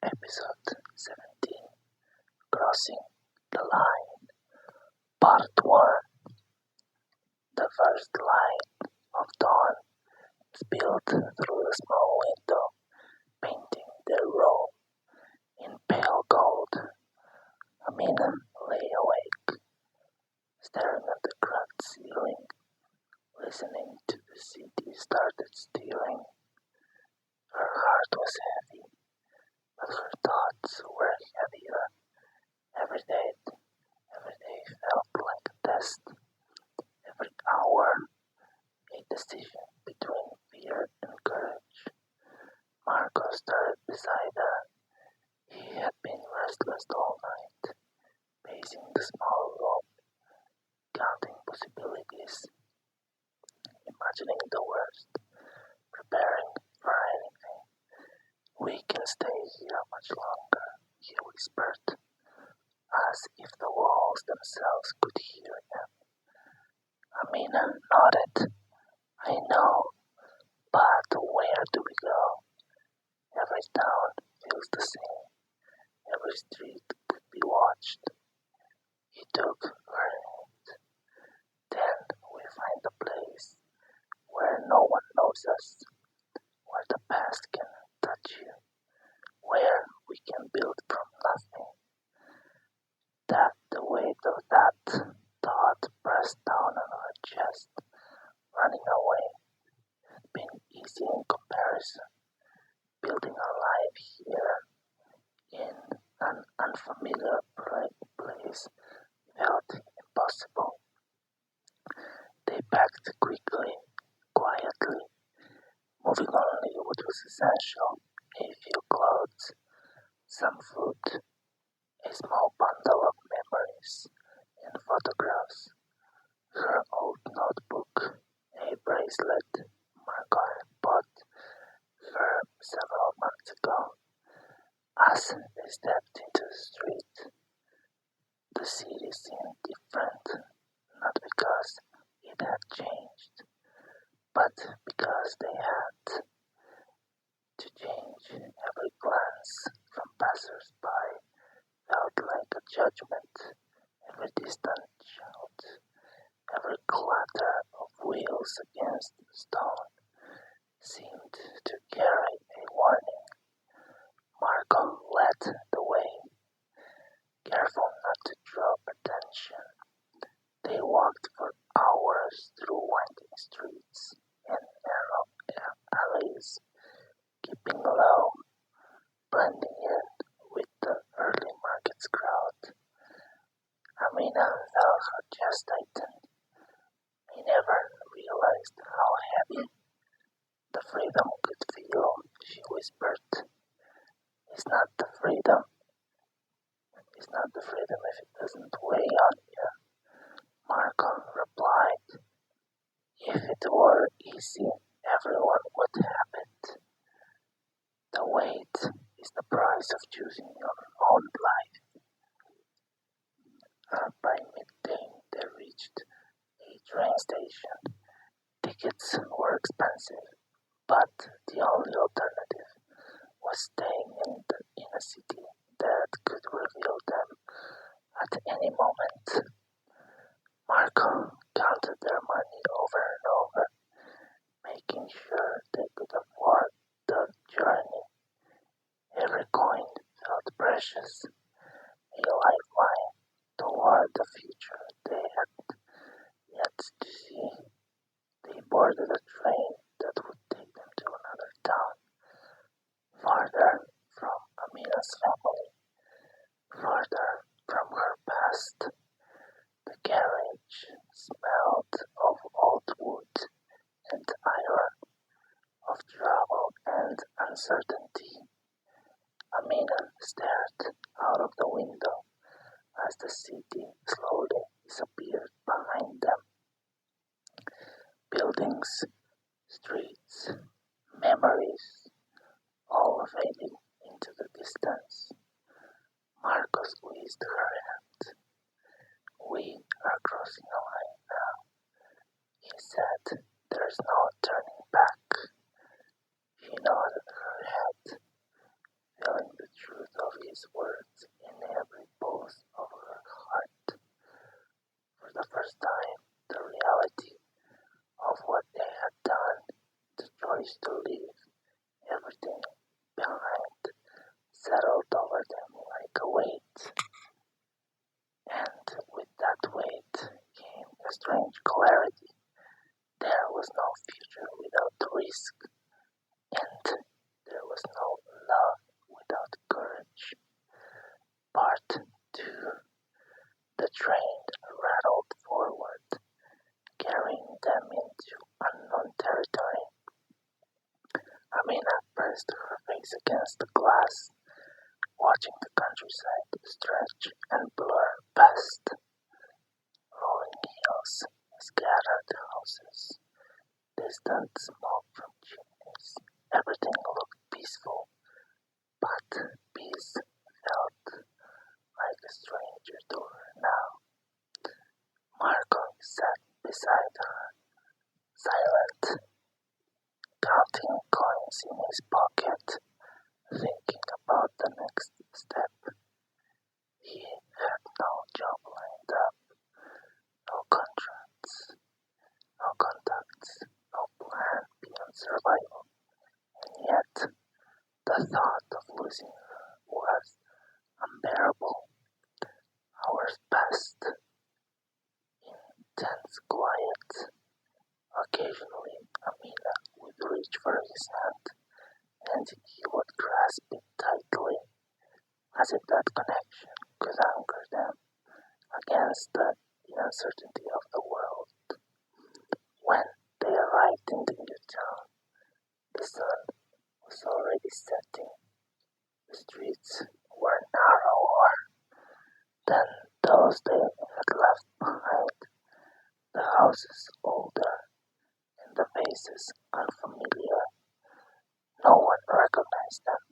Episode 17, Crossing the Line, Part 1. The first light of dawn spilled through the small window, painting their room in pale gold. Amina lay awake, staring at the cracked ceiling, listening to the city started stealing. Her heart was heavy, but her thoughts were heavier. Every day felt like a test. Every hour, a decision between fear and courage. Marko stood beside her. He had been restless all night, pacing the small room, counting possibilities, imagining the worst, preparing for anything. "We can stay here much longer," he whispered, as if the walls themselves could hear him. Amina nodded. "I know, but where do we go? Every town feels the same. Every street could be watched." He took her hand. "Then we find a place where no one knows us, where the past can touch you, where we can build from nothing." The weight of that thought pressed down on her chest. Running away had been easy in comparison. Building a life here in an unfamiliar place felt impossible. They packed quickly, quietly, moving only what was essential: a few clothes, some food, a small bundle of memories and photographs, her old notebook, a bracelet Marko had bought her several months ago. As they stepped into the street, the city seemed different, not because it had changed, but because they had to change. Every glance from passers-by felt like a judgment. Every distant shout, every clatter of wheels against stone seemed to carry a warning. Marko led the way, careful not to draw attention. They walked for hours through winding streets and narrow alleys, keeping low, blending in with the early market's crowd. Amina felt her chest tighten. "I never realized how heavy the freedom could feel," she whispered. It's not the freedom if it doesn't weigh on you," Marko replied. "If it were easy, everyone would have it. The weight is the price of choosing your own life." By midday, they reached a train station. Tickets were expensive, but the only alternative was staying in a city that could reveal them at any moment. Marko counted their money over and over, making sure they could afford the journey. Every coin felt precious, a lifeline toward the future they had yet to see. They boarded a train that would take them to another town, farther from Amina's family, farther from her past. The carriage smelled of old wood and iron, of travel and uncertainty. Amina stared out of the window as the city slowly disappeared behind them. Buildings, streets, memories, all fading into the distance. Marko squeezed her hand. "We are crossing a line now," he said. "There's no turning back." She nodded her head, feeling the truth words in every pulse of her heart. For the first time, the reality of what they had done, the choice to leave everything behind, settled over them like a weight. And with that weight came a strange clarity. There was no future without risk, and there was no love without courage. Part 2. The train rattled forward, carrying them into unknown territory. Amina pressed her face against the glass, watching the countryside stretch and blur past. Rolling hills, scattered houses, distant smoke from chimneys. Everything looked peaceful, but peace felt like a stranger to her now. Marko sat beside her, silent, counting coins in his pocket, thinking about the next step. He had no job lined up, no contracts, no contacts, no plan beyond survival, and yet the thought of losing her was unbearable. Hours passed in tense quiet. Occasionally, Amina would reach for his hand, and he would grasp it tightly, as if that connection could anchor them against the uncertainty of the world. When they arrived in the new town, the sun was already setting. The streets were narrower than those they had left behind, the houses older, and the faces unfamiliar. No one recognized them.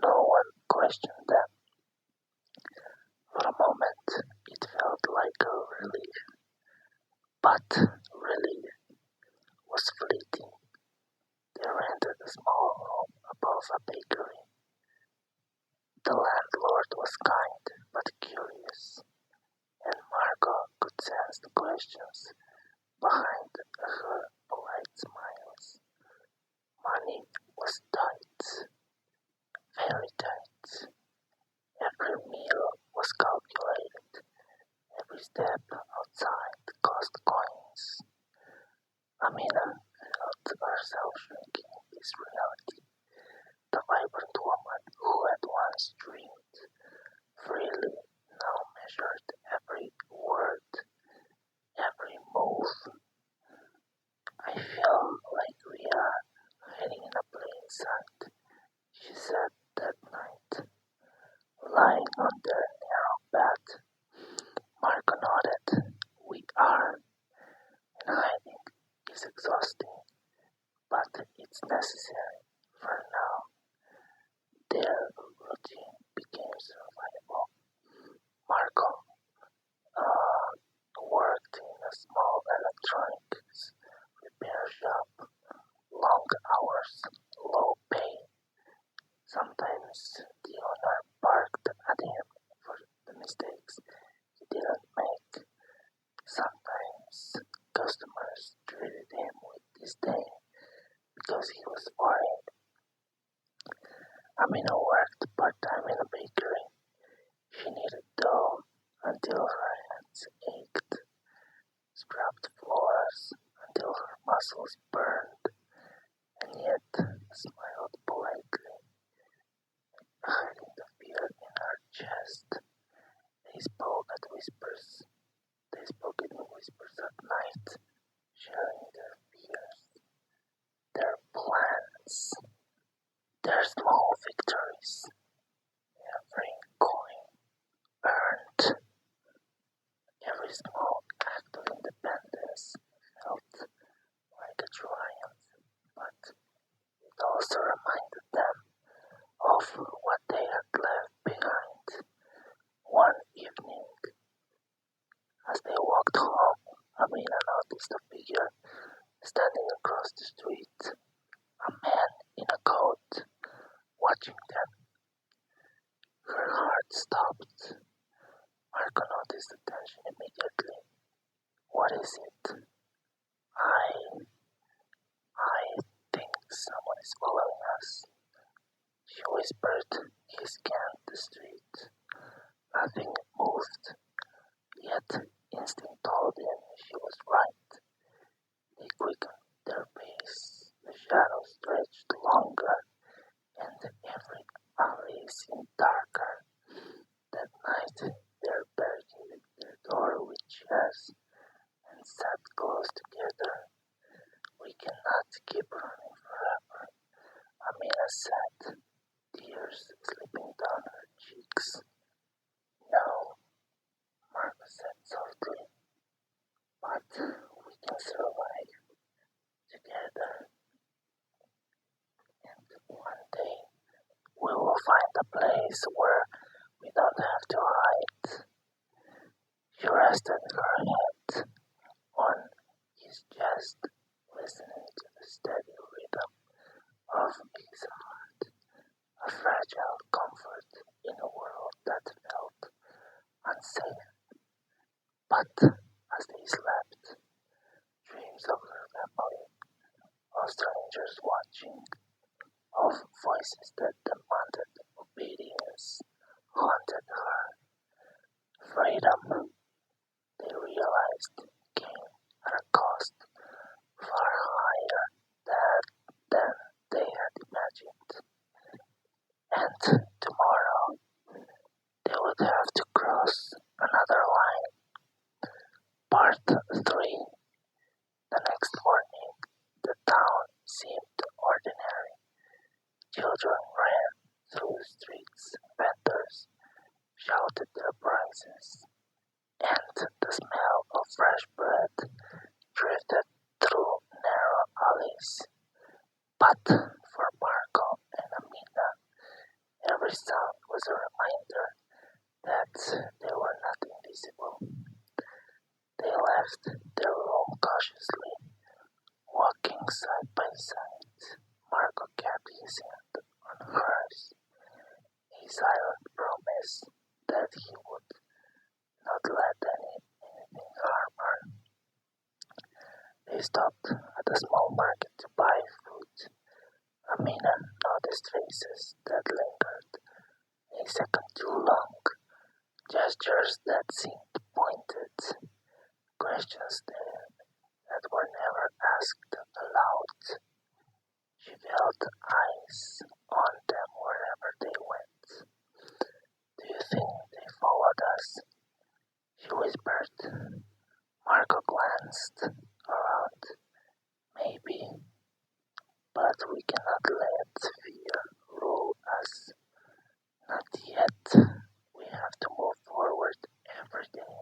No one questioned them. For a moment, it felt like a relief. But relief was fleeting. They rented a small room above a bakery. The landlord was kind but curious, and Marko could sense the questions behind her polite smiles. Money was tight, very tight. Every meal was calculated. Every step outside cost coins. Amina felt herself shrinking in this reality. The vibrant woman who had once dreamed freely now measured every word, every move. I feel like we are hiding in a plain sight, she said that night, lying on their narrow bed. Marko nodded. We are, and hiding is exhausting, but it's necessary for now. Their routine became survival. Marko worked in a small electronics repair shop. Long hours, low pay. Sometimes the owner barked at him for the mistakes he didn't make. Sometimes customers treated him with disdain because he was foreign. Amina worked part-time in a bakery. She kneaded dough until her hands ached, scrubbed floors until her muscles burned, and yet smiled politely, hiding the fear in her chest. They spoke in whispers at night, sharing their fears, their plans, their small victories. Every coin earned, every small act of independence felt like a triumph, but it also reminded them of what they had left behind. One evening, as they walked home, Amina noticed a figure standing across the street, a man in a coat, watching them. Her heart stopped. Marco noticed the tension immediately. What is it? I think someone is following us. She whispered. He scanned the street. Nothing moved. Yet instinct told him she was right. They quickened their pace. The shadows stretched longer, and every alley seemed darker. That night they barricaded their door with chairs and sat close together. We cannot keep running forever, Amina said, tears slipping down her cheeks. No, Marco said softly, but we can survive together, and one day we will find a place where we don't have to hide. She rested her head on his chest, listening to the steady rhythm of his heart, a fragile comfort in a world that felt unsafe. But as they slept, dreams of her family, of strangers watching, of voices that demanded obedience, haunted her. Freedom, they realized, came at a cost far higher than they had imagined. And tomorrow they would have to cross another line. Part 3. The next morning, the town seemed ordinary. Children ran through the streets, vendors shouted their prices, and the smell of fresh bread drifted through narrow alleys. But for Marco and Amina, every sound was a reminder that they were not invisible. They left their room cautiously, walking side by side. Marco kept his hand on hers, a silent promise that he would not let anything harm her. They stopped at a small market to buy food. Amina noticed faces that lingered a second too long, gestures that seemed pointed, questions that were never asked aloud. She felt eyes on them wherever they went. Do you think they followed us? She whispered. Marco glanced around. Maybe, but we cannot let fear rule us. Not yet. We have to move forward every day.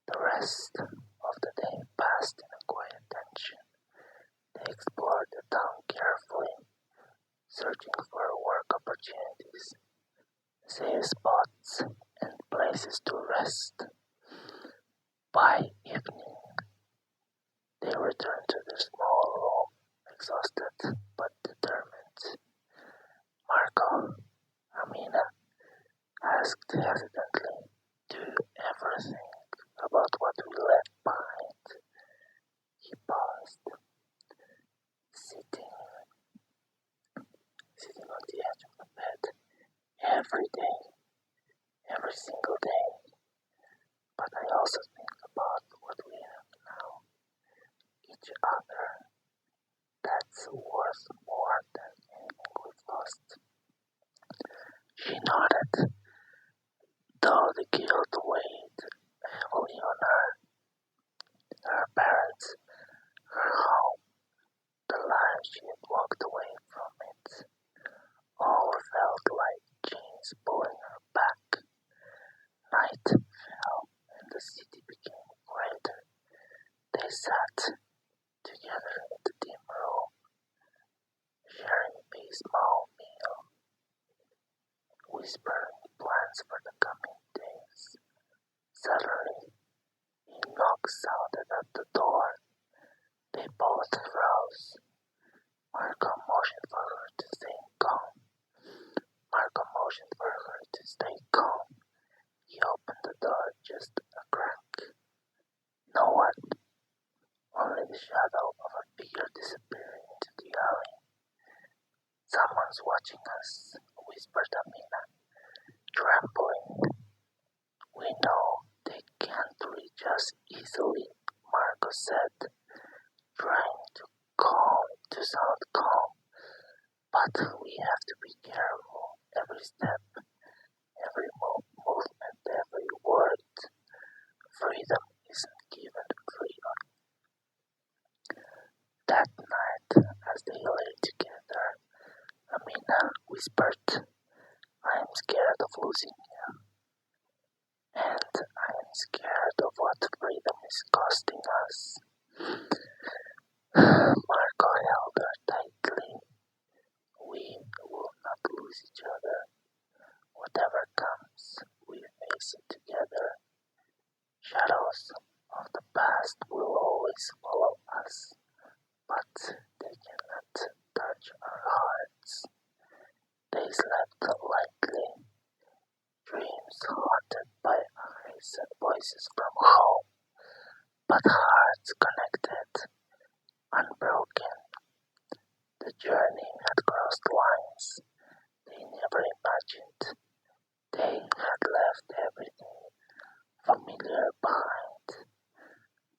The rest of the day passed in a quiet tension. They explored the town carefully, searching for work opportunities, safe spots, and places to rest. By evening, they returned to their small room, exhausted but determined. Marco, Amina asked hesitantly, do you ever think about what we left behind? He paused, sitting on the edge of the bed. Every day, every single day. But I also think about what we have now. Each other. That's worth more than anything we've lost. She nodded, though the guilt weighed heavily on her. Her parents, her home, the life she had walked away from it, all felt like chains pulling her back. Night fell and the city became quieter. They sat together in the dim room, sharing a small meal, whispering plans for the coming days. Suddenly, a knock sounded at the door. They both froze. Marco motioned for her to stay calm. Marco motioned for her to stay calm, he opened the door just a crack. No one, only the shadow of a figure disappearing into the alley. Someone's watching us, whispered Amina, trembling. We know they can't reach us easily, Marco said, trying to sound calm. But we have to be careful. Every step, every movement, every word. Freedom isn't given freedom. That night, as they lay together, Amina whispered, I'm scared of losing you. And I'm scared of what freedom is costing us. Marco held her tightly. We will not lose each other. Whatever comes, we face it together. Shadows of the past will always follow us, but they cannot touch our hearts. They slept lightly, dreams haunted by eyes and voices from home, but hearts connected, unbroken. The journey had crossed lines they never imagined. They had left everything familiar behind,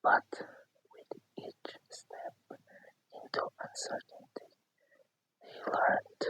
but with each step into uncertainty, they learned